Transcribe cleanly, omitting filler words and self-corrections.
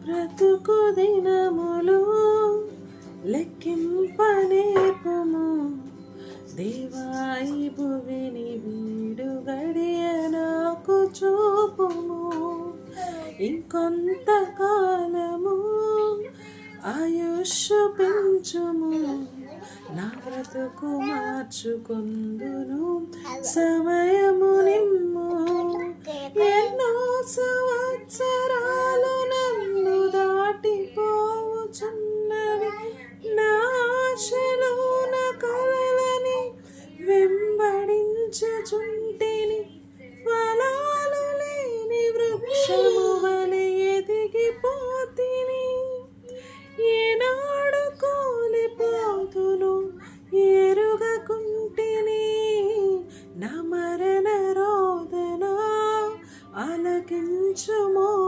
బ్రతుకు దినములు లెక్కింపనేర్పుము దేవాయి భువిని వీడు గడియ నాకు చూపుము ఇంకొంత కాలము ఆయుష్ పెంచుము నా బ్రతుకు మార్చుకొందును సమయము నిమ్ము ఎన్నో సంవత్సరాలు